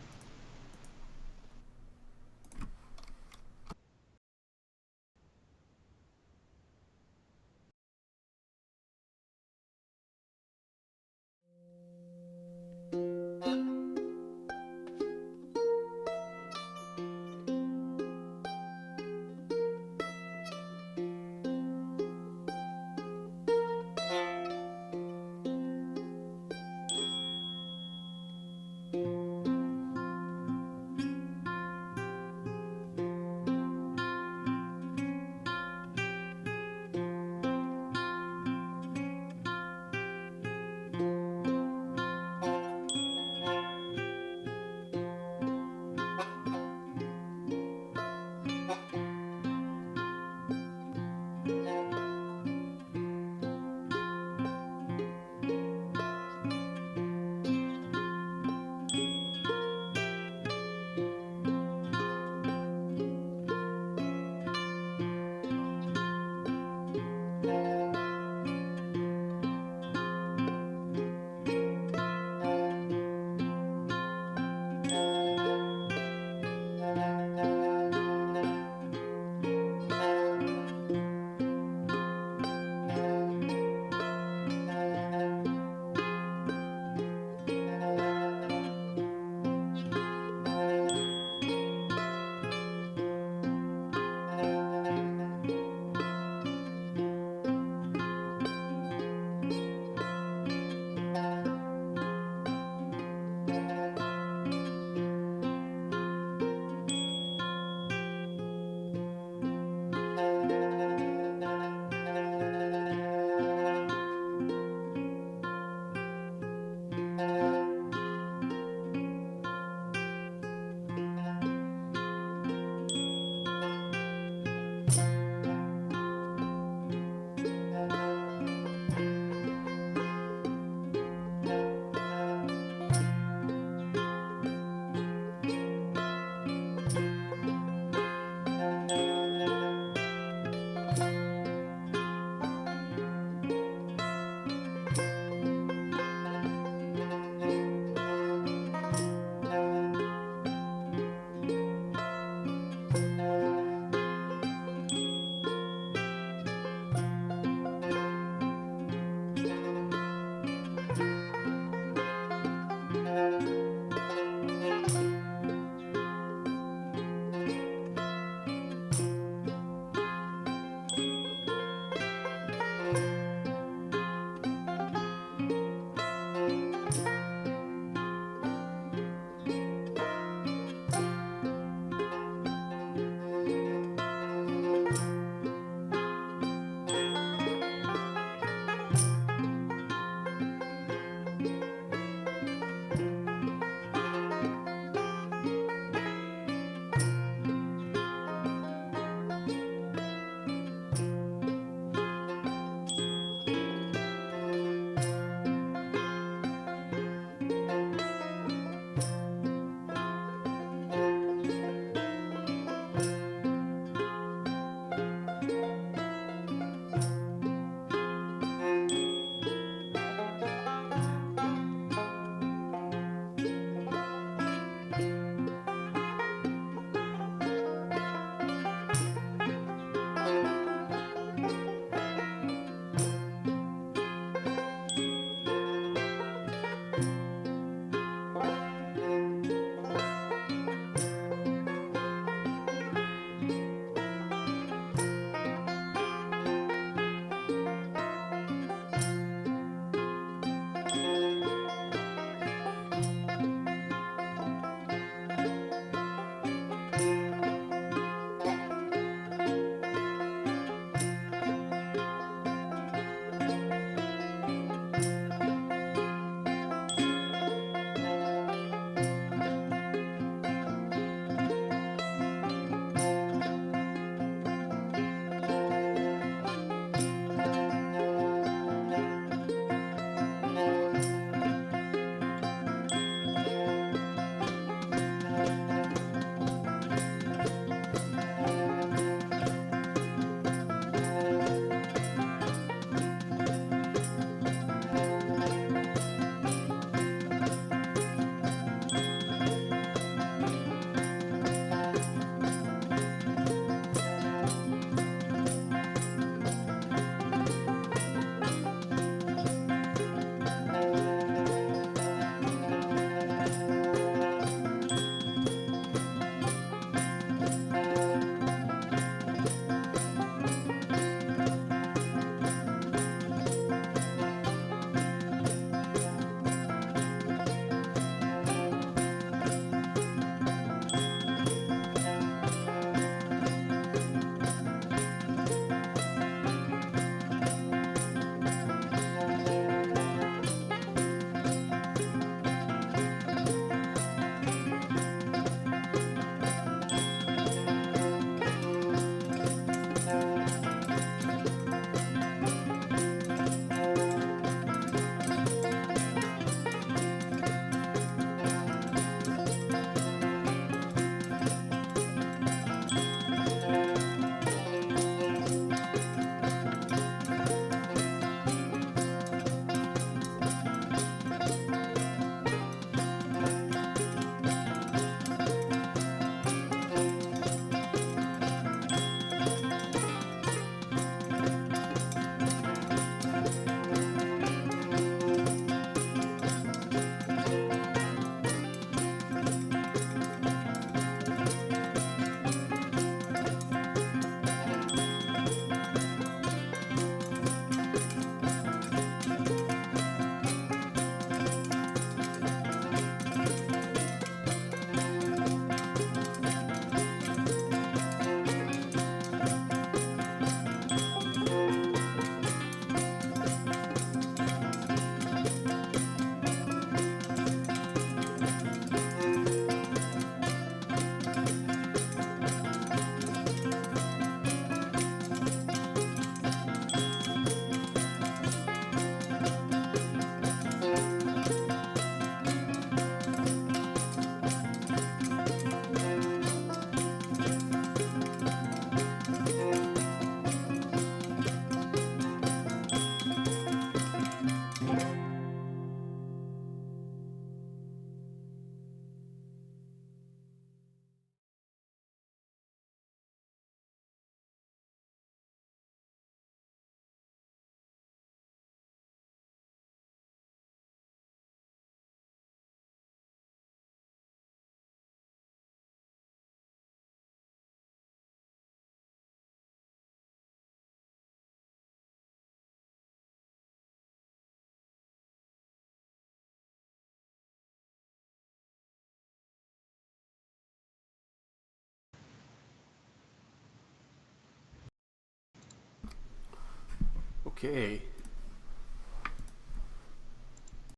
Speaker 4: Okay.